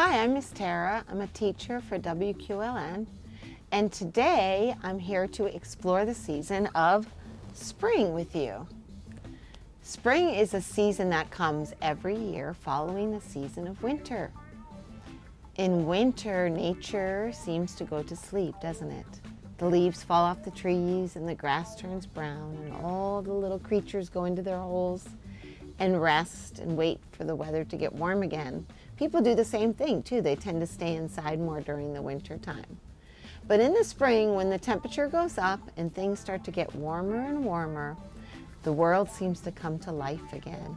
Hi, I'm Miss Tara. I'm a teacher for WQLN, and today I'm here to explore the season of spring with you. Spring is a season that comes every year following the season of winter. In winter, nature seems to go to sleep, doesn't it? The leaves fall off the trees and the grass turns brown and all the little creatures go into their holes and rest and wait for the weather to get warm again. People do the same thing too. They tend to stay inside more during the winter time. But in the spring, when the temperature goes up and things start to get warmer and warmer, the world seems to come to life again.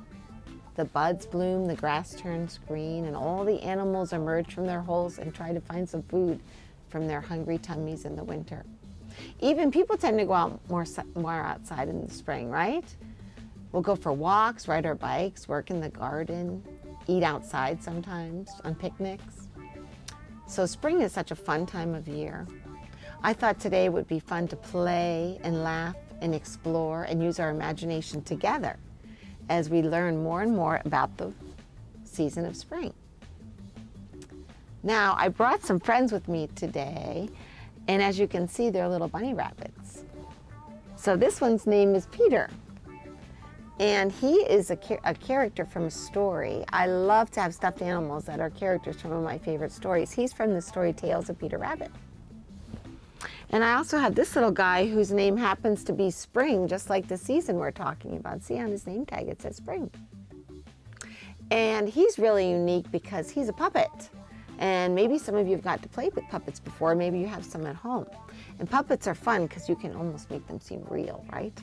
The buds bloom, the grass turns green, and all the animals emerge from their holes and try to find some food from their hungry tummies in the winter. Even people tend to go out more outside in the spring, right? We'll go for walks, ride our bikes, work in the garden, eat outside sometimes on picnics. So spring is such a fun time of year. I thought today would be fun to play and laugh and explore and use our imagination together as we learn more and more about the season of spring. Now, I brought some friends with me today, and as you can see, they're little bunny rabbits. So this one's name is Peter. And he is a character from a story. I love to have stuffed animals that are characters from one of my favorite stories. He's from the story Tales of Peter Rabbit. And I also have this little guy whose name happens to be Spring, just like the season we're talking about. See, on his name tag it says Spring. And he's really unique because he's a puppet. And maybe some of you have got to play with puppets before. Maybe you have some at home. And puppets are fun because you can almost make them seem real, right?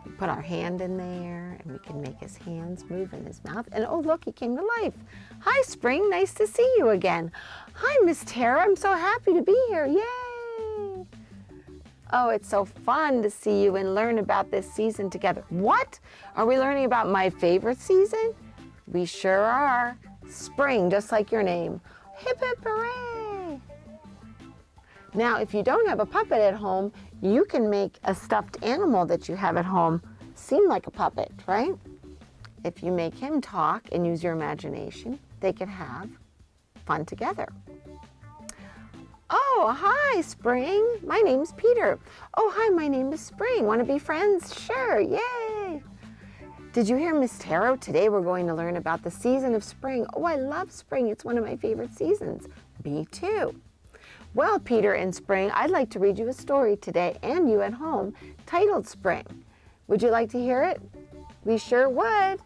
We put our hand in there and we can make his hands move in his mouth. And oh, look, he came to life. Hi, Spring. Nice to see you again. Hi, Miss Tara. I'm so happy to be here. Yay. Oh, it's so fun to see you and learn about this season together. What? Are we learning about my favorite season? We sure are. Spring, just like your name. Hip, hip, hooray. Now, if you don't have a puppet at home, you can make a stuffed animal that you have at home seem like a puppet, right? If you make him talk and use your imagination, they can have fun together. Oh, hi, Spring. My name's Peter. Oh, hi, my name is Spring. Want to be friends? Sure, yay. Did you hear Miss Tara? Today we're going to learn about the season of spring. Oh, I love spring. It's one of my favorite seasons. Me too. Well, Peter and Spring, I'd like to read you a story today, and you at home, titled Spring. Would you like to hear it? We sure would.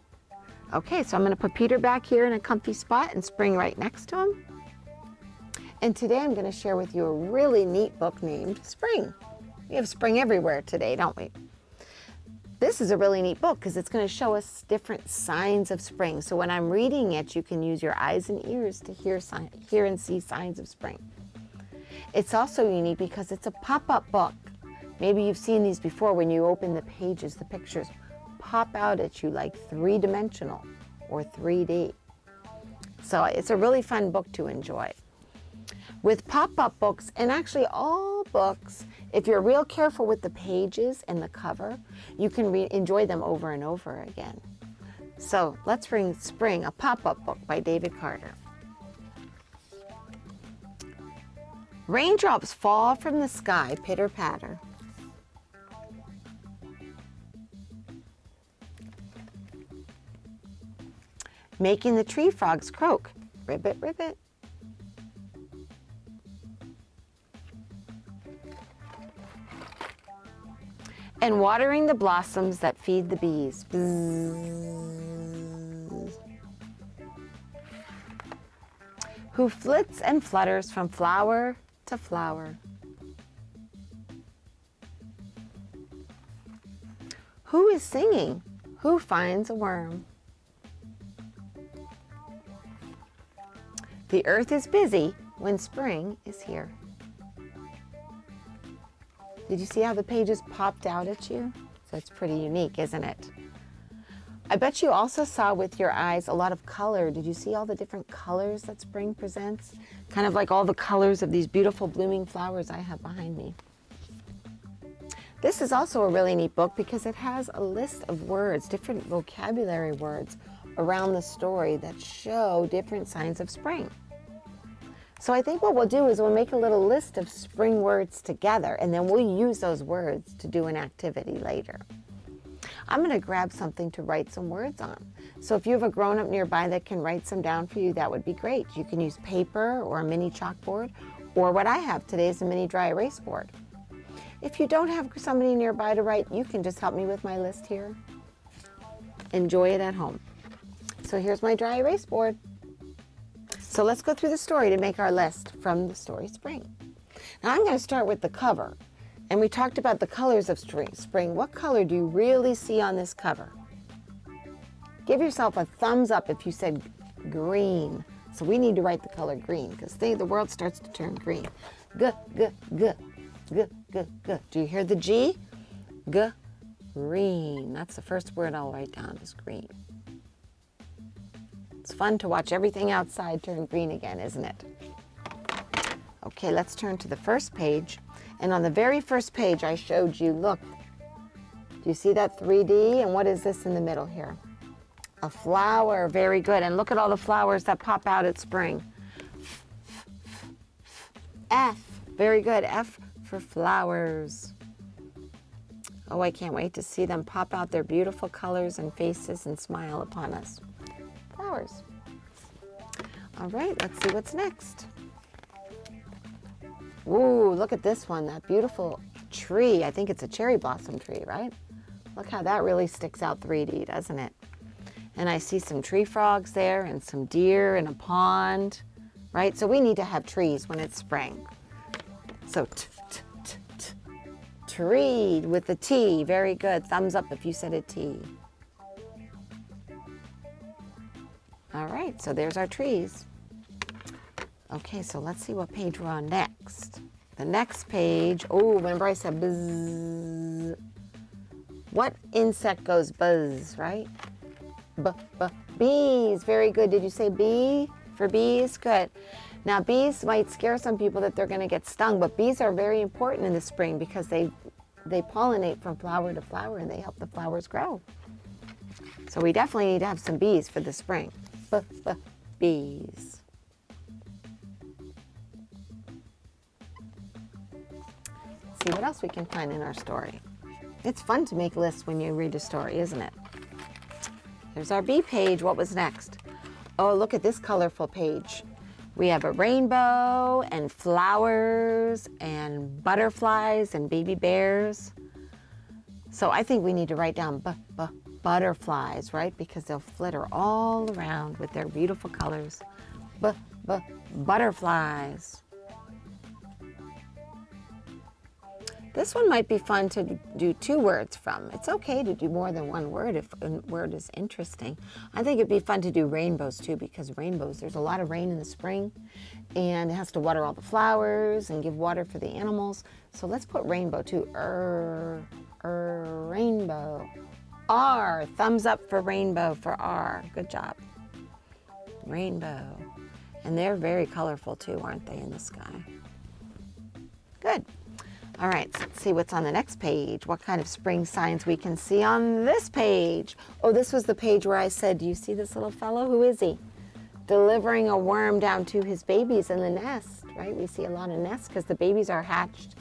Okay, so I'm going to put Peter back here in a comfy spot and Spring right next to him. And today I'm going to share with you a really neat book named Spring. We have spring everywhere today, don't we? This is a really neat book because it's going to show us different signs of spring. So when I'm reading it, you can use your eyes and ears to hear and see signs of spring. It's also unique because it's a pop-up book. Maybe you've seen these before. When you open the pages, the pictures pop out at you like three-dimensional or 3D. So it's a really fun book to enjoy. With pop-up books, and actually all books, if you're real careful with the pages and the cover, you can enjoy them over and over again. So let's bring Spring, a pop-up book by David Carter. Raindrops fall from the sky, pitter-patter. Making the tree frogs croak, ribbit, ribbit. And watering the blossoms that feed the bees. Bzzz. Who flits and flutters from flower to flower. Who is singing? Who finds a worm? The earth is busy when spring is here. Did you see how the pages popped out at you? So it's pretty unique, isn't it? I bet you also saw with your eyes a lot of color. Did you see all the different colors that spring presents? Kind of like all the colors of these beautiful blooming flowers I have behind me. This is also a really neat book because it has a list of words, different vocabulary words around the story that show different signs of spring. So I think what we'll do is we'll make a little list of spring words together, and then we'll use those words to do an activity later. I'm going to grab something to write some words on. So if you have a grown-up nearby that can write some down for you, that would be great. You can use paper or a mini chalkboard, or what I have today is a mini dry erase board. If you don't have somebody nearby to write, you can just help me with my list here. Enjoy it at home. So here's my dry erase board. So let's go through the story to make our list from the story Spring. Now I'm going to start with the cover. And we talked about the colors of spring. What color do you really see on this cover? Give yourself a thumbs up if you said green. So we need to write the color green because the world starts to turn green. G, g, g, g, g, g. Do you hear the G? G, green. That's the first word I'll write down is green. It's fun to watch everything outside turn green again, isn't it? Okay, let's turn to the first page. And on the very first page I showed you, look, do you see that 3D? And what is this in the middle here? A flower, very good. And look at all the flowers that pop out at spring. F, very good. F for flowers. Oh, I can't wait to see them pop out their beautiful colors and faces and smile upon us. Flowers. All right, let's see what's next. Ooh, look at this one, that beautiful tree. I think it's a cherry blossom tree, right? Look how that really sticks out 3D, doesn't it? And I see some tree frogs there and some deer in a pond, right? So we need to have trees when it's spring. So tree with the T, very good. Thumbs up if you said a T. All right, so there's our trees. Okay, so let's see what page we're on next. The next page, oh, remember I said buzz. What insect goes buzz, right? Bees, very good. Did you say bee for bees? Good. Now, bees might scare some people that they're going to get stung, but bees are very important in the spring because they pollinate from flower to flower and they help the flowers grow. So we definitely need to have some bees for the spring. Bees. Let's see what else we can find in our story. It's fun to make lists when you read a story, isn't it? There's our B page. What was next? Oh, look at this colorful page. We have a rainbow and flowers and butterflies and baby bears. So I think we need to write down butterflies, right? Because they'll flitter all around with their beautiful colors. Butterflies. This one might be fun to do 2 words from. It's okay to do more than 1 word if a word is interesting. I think it'd be fun to do rainbows too, because rainbows, there's a lot of rain in the spring and it has to water all the flowers and give water for the animals. So let's put rainbow too. Rainbow. R, thumbs up for rainbow for R. Good job. Rainbow. And they're very colorful too, aren't they, in the sky? Good. All right, so let's see what's on the next page. What kind of spring signs we can see on this page. Oh, this was the page where I said, do you see this little fellow? Who is he? Delivering a worm down to his babies in the nest, right? We see a lot of nests because the babies are hatched.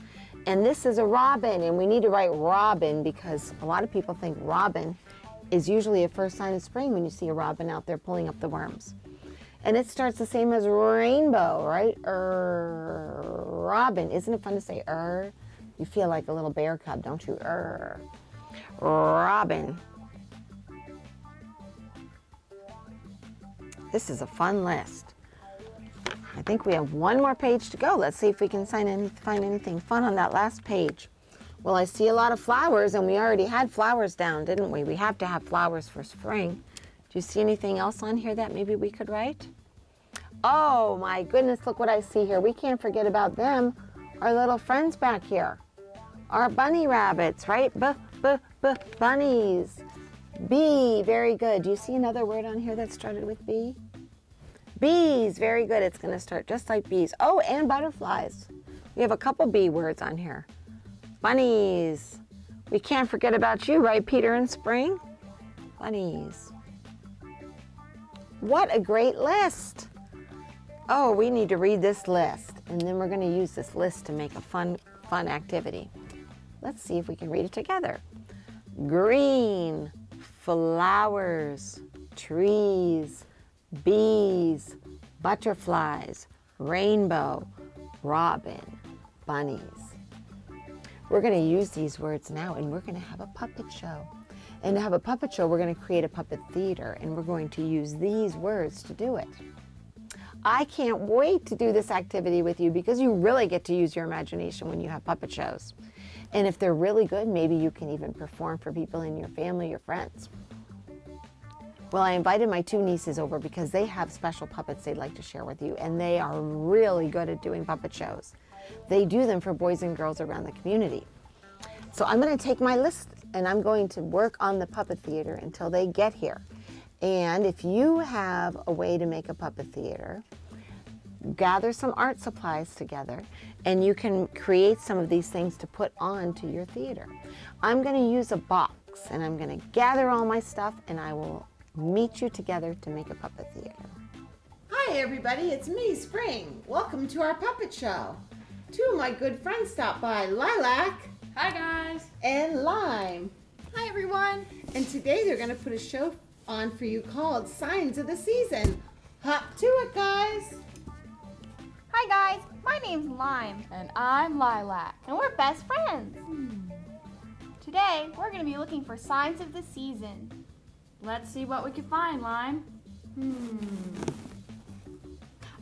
And this is a robin, and we need to write robin because a lot of people think robin is usually a first sign of spring when you see a robin out there pulling up the worms. And it starts the same as rainbow, right? Robin. Isn't it fun to say You feel like a little bear cub, don't you? Robin. This is a fun list. I think we have 1 more page to go. Let's see if we can find anything fun on that last page. Well, I see a lot of flowers, and we already had flowers down, didn't we? We have to have flowers for spring. Do you see anything else on here that maybe we could write? Oh my goodness, look what I see here. We can't forget about them, our little friends back here. Our bunny rabbits, right? Bunnies. Bee, very good. Do you see another word on here that started with B? Bees, very good. It's going to start just like bees. Oh, and butterflies. We have a couple bee words on here. Bunnies. We can't forget about you, right, Peter, in spring? Bunnies. What a great list. Oh, we need to read this list, and then we're going to use this list to make a fun activity. Let's see if we can read it together. Green, flowers, trees, bees, butterflies, rainbow, robin, bunnies. We're going to use these words now, and we're going to have a puppet show. And to have a puppet show, we're going to create a puppet theater, and we're going to use these words to do it. I can't wait to do this activity with you because you really get to use your imagination when you have puppet shows. And if they're really good, maybe you can even perform for people in your family or friends. Well, I invited my 2 nieces over because they have special puppets they'd like to share with you, and they are really good at doing puppet shows. They do them for boys and girls around the community. So I'm going to take my list and I'm going to work on the puppet theater until they get here. And if you have a way to make a puppet theater, gather some art supplies together and you can create some of these things to put on to your theater. I'm going to use a box and I'm going to gather all my stuff and I will meet you together to make a puppet theater. Hi everybody, it's me, Spring. Welcome to our puppet show. 2 of my good friends stopped by, Lilac. Hi guys. And Lime. Hi everyone. And today they're going to put a show on for you called Signs of the Season. Hop to it, guys. Hi guys, my name's Lime. And I'm Lilac. And we're best friends. Today, we're going to be looking for signs of the season. Let's see what we can find, Lime.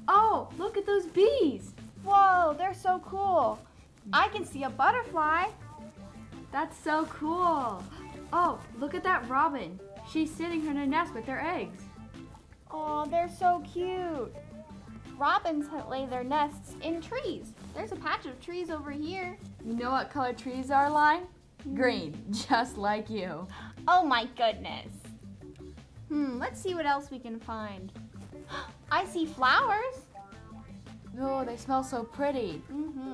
Oh, look at those bees. Whoa, they're so cool. I can see a butterfly. That's so cool. Oh, look at that robin. She's sitting in her nest with her eggs. Oh, they're so cute. Robins lay their nests in trees. There's a patch of trees over here. You know what color trees are, Lime? Green, just like you. Oh my goodness. Let's see what else we can find. I see flowers. Oh, they smell so pretty.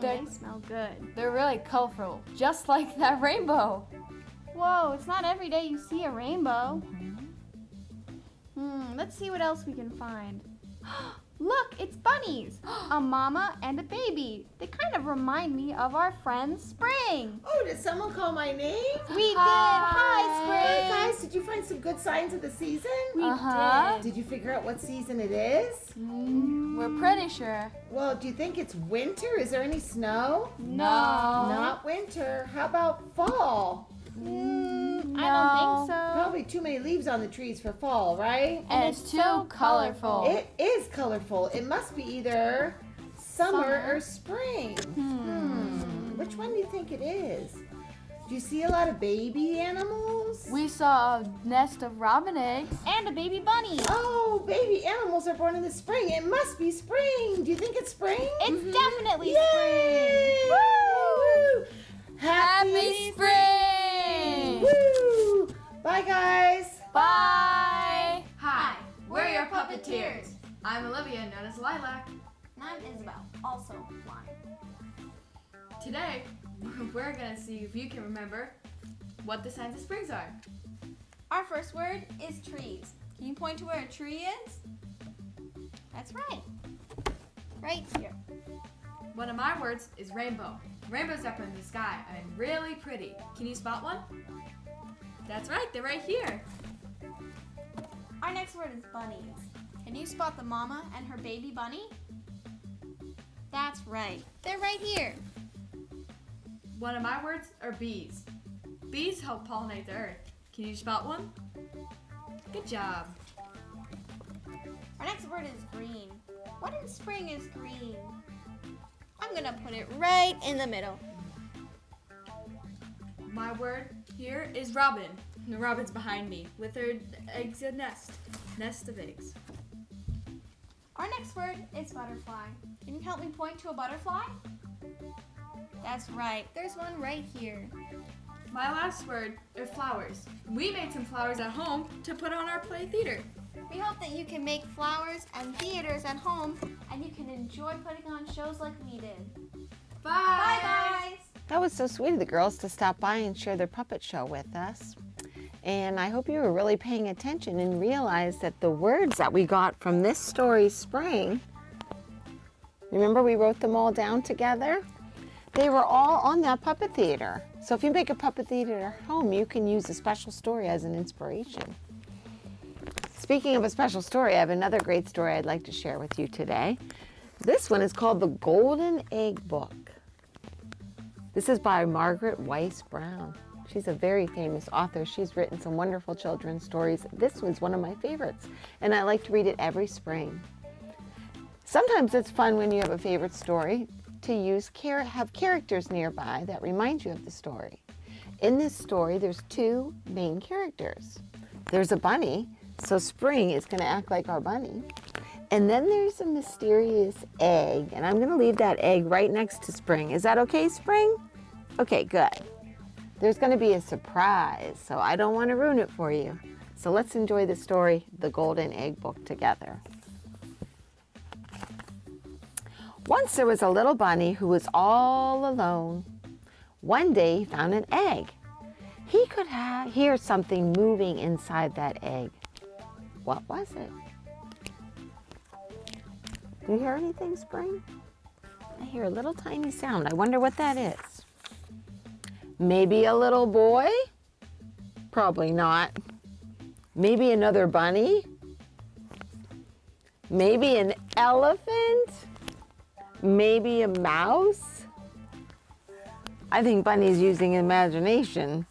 They smell good. They're really colorful, just like that rainbow. Whoa, it's not every day you see a rainbow. Let's see what else we can find. Look, it's bunnies. A mama and a baby. They kind of remind me of our friend Spring. Oh, did someone call my name? We did. Hi, Spring. Hey guys, did you find some good signs of the season? We did. Did you figure out what season it is? We're pretty sure. Well, do you think it's winter? Is there any snow? No. Not winter. How about fall? I don't think so. Probably too many leaves on the trees for fall, right? And it's too colorful. It is colorful. It must be either summer or spring. Which one do you think it is? Do you see a lot of baby animals? We saw a nest of robin eggs. And a baby bunny. Oh, baby animals are born in the spring. It must be spring. Do you think it's spring? It's definitely Yay! spring. Woo! Happy spring! Woo! Bye, guys. Bye! Hi, we're your puppeteers. I'm Olivia, known as Lilac. And I'm Isabel, also Lime. Today, we're gonna see if you can remember what the signs of springs are. Our first word is trees. Can you point to where a tree is? That's right. Right here. One of my words is rainbow. Rainbows up in the sky and really pretty. Can you spot one? That's right, they're right here. Our next word is bunnies. Can you spot the mama and her baby bunny? That's right. They're right here. One of my words are bees. Bees help pollinate the earth. Can you spot one? Good job. Our next word is green. What in spring is green? I'm gonna put it right in the middle. My word here is robin. The robin's behind me with her eggs and nest of eggs. Our next word is butterfly. Can you help me point to a butterfly? That's right. There's one right here. My last word are flowers. We made some flowers at home to put on our play theater. We hope that you can make flowers and theaters at home and you can enjoy putting on shows like we did. Bye! Bye, guys! That was so sweet of the girls to stop by and share their puppet show with us. And I hope you were really paying attention and realized that the words that we got from this story, Spring, Remember we wrote them all down together? They were all on that puppet theater. So if you make a puppet theater at home, you can use a special story as an inspiration. Speaking of a special story, I have another great story I'd like to share with you today. This one is called The Golden Egg Book. This is by Margaret Weiss Brown. She's a very famous author. She's written some wonderful children's stories. This one's one of my favorites, and I like to read it every spring. Sometimes it's fun when you have a favorite story to have characters nearby that remind you of the story. In this story, there's two main characters. There's a bunny, so Spring is going to act like our bunny. And then there's a mysterious egg, and I'm going to leave that egg right next to Spring. Is that okay, Spring? Okay, good. There's going to be a surprise, so I don't want to ruin it for you. So let's enjoy the story, The Golden Egg Book, together. Once there was a little bunny who was all alone. One day he found an egg. He could hear something moving inside that egg. What was it? Do you hear anything, Spring? I hear a little tiny sound. I wonder what that is. Maybe a little boy? Probably not. Maybe another bunny? Maybe an elephant? Maybe a mouse? I think Bunny's using imagination.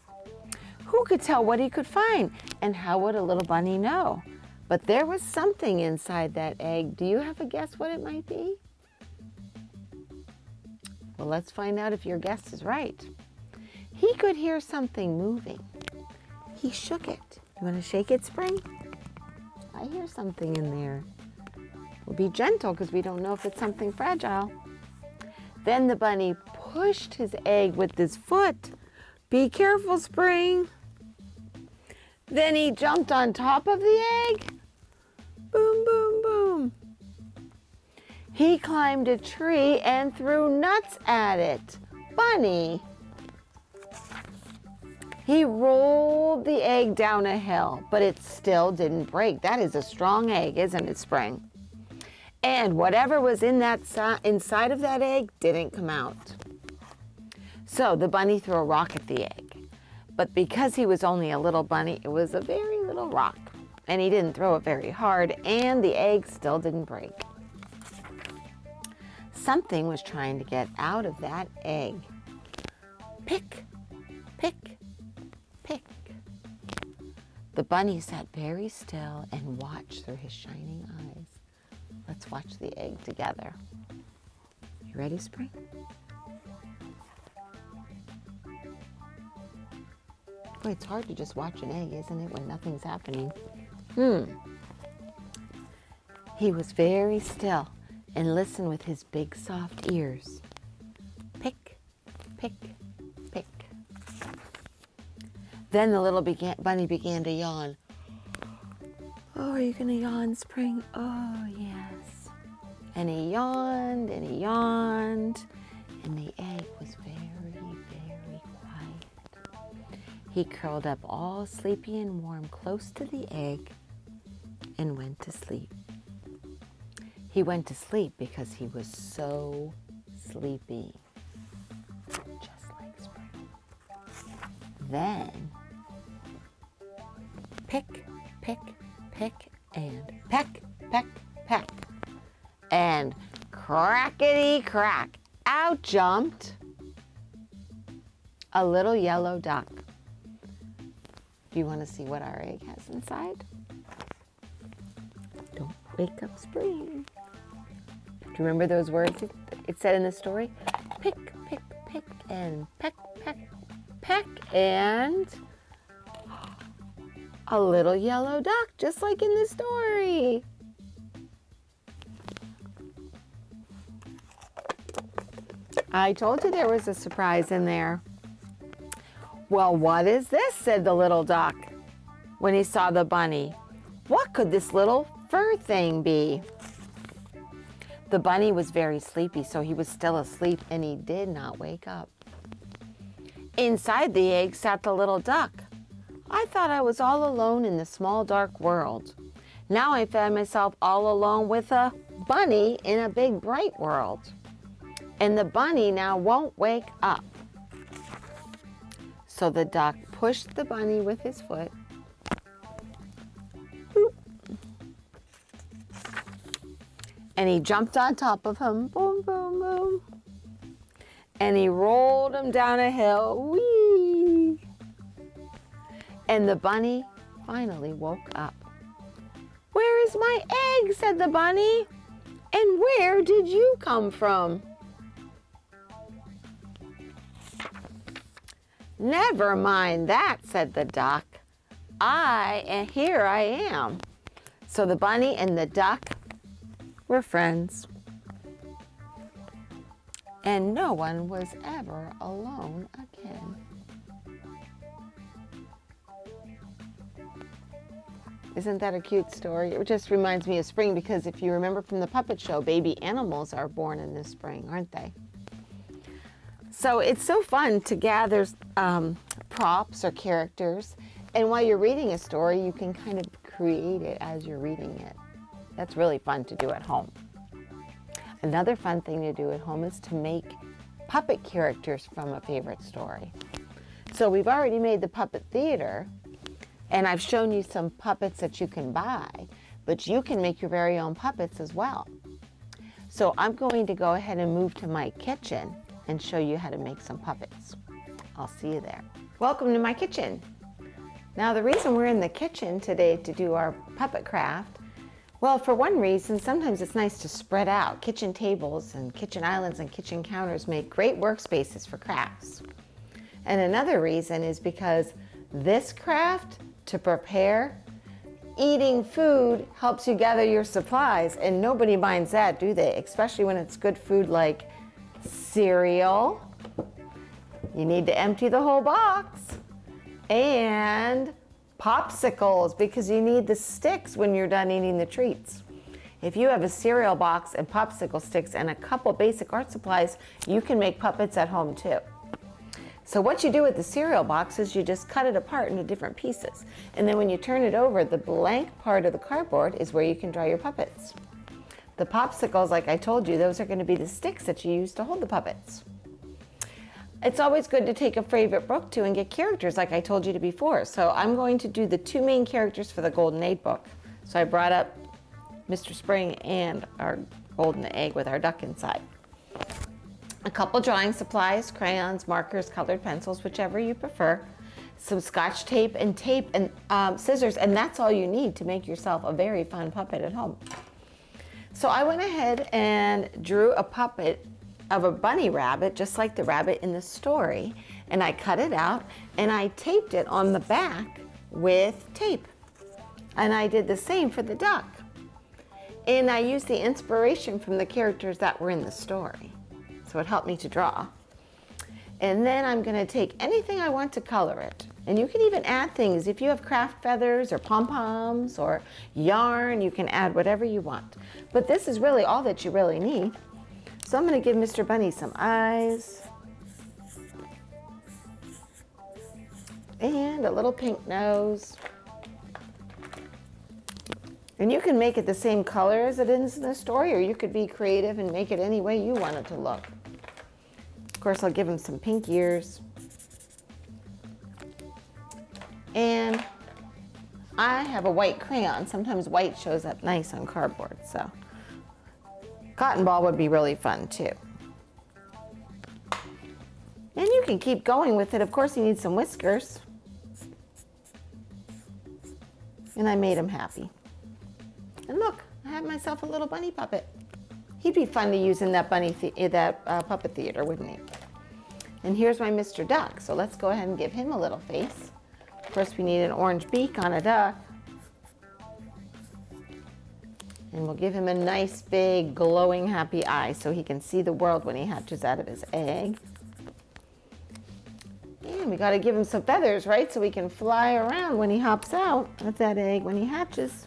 Who could tell what he could find? And how would a little bunny know? But there was something inside that egg. Do you have a guess what it might be? Well, let's find out if your guess is right. He could hear something moving. He shook it. You want to shake it, Spring? I hear something in there. We'll be gentle because we don't know if it's something fragile. Then the bunny pushed his egg with his foot. Be careful, Spring. Then he jumped on top of the egg. Boom, boom, boom. He climbed a tree and threw nuts at it. Bunny. He rolled the egg down a hill, but it still didn't break. That is a strong egg, isn't it, Spring? And whatever was in that inside of that egg didn't come out. So the bunny threw a rock at the egg. But because he was only a little bunny, it was a very little rock. And he didn't throw it very hard, and the egg still didn't break. Something was trying to get out of that egg. Pick, pick, pick. The bunny sat very still and watched through his shining eyes. Let's watch the egg together. You ready, Spring? Boy, it's hard to just watch an egg, isn't it, when nothing's happening? He was very still and listened with his big soft ears. Pick, pick, pick. Then the little bunny began to yawn. Oh, are you going to yawn, Spring? Oh, yes. And he yawned and he yawned, and the egg was very, very quiet. He curled up all sleepy and warm close to the egg and went to sleep. He went to sleep because he was so sleepy, just like Spring. Then, pick, pick, pick, and peck, peck, peck. And crackety-crack, out jumped a little yellow duck. Do you want to see what our egg has inside? Don't wake up, Spring. Do you remember those words it said in the story? Pick, pick, pick, and peck, peck, peck, and a little yellow duck, just like in the story. I told you there was a surprise in there. Well, what is this? Said the little duck when he saw the bunny. What could this little fur thing be? The bunny was very sleepy, so he was still asleep, and he did not wake up. Inside the egg sat the little duck. I thought I was all alone in the small, dark world. Now I find myself all alone with a bunny in a big bright world. And the bunny now won't wake up. So the duck pushed the bunny with his foot. Boop. And he jumped on top of him. Boom, boom, boom. And he rolled him down a hill. Whee! And the bunny finally woke up. "Where is my egg?" said the bunny. "And where did you come from?" "Never mind that," said the duck. Here I am." So the bunny and the duck were friends. And no one was ever alone again. Isn't that a cute story? It just reminds me of spring because if you remember from the puppet show, baby animals are born in the spring, aren't they? So it's so fun to gather props or characters, and while you're reading a story, you can kind of create it as you're reading it. That's really fun to do at home. Another fun thing to do at home is to make puppet characters from a favorite story. So we've already made the puppet theater, and I've shown you some puppets that you can buy, but you can make your very own puppets as well. So I'm going to go ahead and move to my kitchen and show you how to make some puppets. I'll see you there. Welcome to my kitchen. Now the reason we're in the kitchen today to do our puppet craft, well, for one reason, sometimes it's nice to spread out. Kitchen tables and kitchen islands and kitchen counters make great workspaces for crafts. And another reason is because this craft, to prepare, eating food helps you gather your supplies, and nobody minds that, do they? Especially when it's good food like cereal. You need to empty the whole box. And popsicles, because you need the sticks when you're done eating the treats. If you have a cereal box and popsicle sticks and a couple basic art supplies, you can make puppets at home too. So what you do with the cereal box is you just cut it apart into different pieces. And then when you turn it over, the blank part of the cardboard is where you can draw your puppets. The popsicles, like I told you, those are going to be the sticks that you use to hold the puppets. It's always good to take a favorite book too and get characters like I told you before. So I'm going to do the two main characters for the Golden Egg book. So I brought up Mr. Spring and our golden egg with our duck inside. A couple drawing supplies, crayons, markers, colored pencils, whichever you prefer. Some Scotch tape and scissors, and that's all you need to make yourself a very fun puppet at home. So I went ahead and drew a puppet of a bunny rabbit, just like the rabbit in the story, and I cut it out and I taped it on the back with tape. And I did the same for the duck. And I used the inspiration from the characters that were in the story. So it helped me to draw. And then I'm going to take anything I want to color it. And you can even add things. If you have craft feathers or pom-poms or yarn, you can add whatever you want. But this is really all that you really need. So I'm going to give Mr. Bunny some eyes. And a little pink nose. And you can make it the same color as it is in the story, or you could be creative and make it any way you want it to look. Of course, I'll give him some pink ears. And I have a white crayon. Sometimes white shows up nice on cardboard, so cotton ball would be really fun too. And you can keep going with it. Of course, you need some whiskers. And I made him happy. And look, I have myself a little bunny puppet. He'd be fun to use in that puppet theater, wouldn't he? And here's my Mr. Duck. So let's go ahead and give him a little face. Of course, we need an orange beak on a duck. And we'll give him a nice, big, glowing, happy eye so he can see the world when he hatches out of his egg. And we got to give him some feathers, right? So he can fly around when he hops out of that egg when he hatches.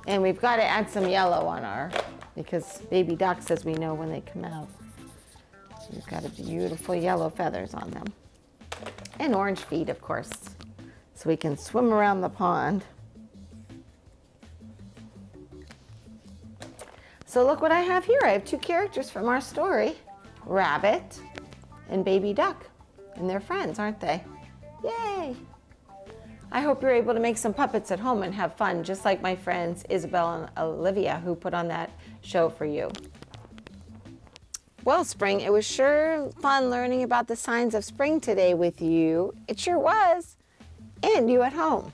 And we've got to add some yellow on because baby duck says we know when they come out. So we've got beautiful yellow feathers on them. And orange feet, of course, so we can swim around the pond. So look what I have here. I have two characters from our story, Rabbit and Baby Duck. And they're friends, aren't they? Yay! I hope you're able to make some puppets at home and have fun, just like my friends Isabel and Olivia who put on that show for you. Well, Spring, it was sure fun learning about the signs of spring today with you. It sure was. And you at home.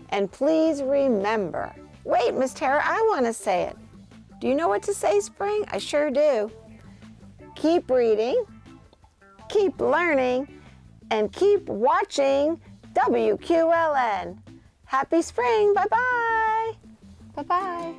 And please remember, wait, Miss Tara, I want to say it. Do you know what to say, Spring? I sure do. Keep reading, keep learning, and keep watching WQLN. Happy spring. Bye-bye. Bye-bye.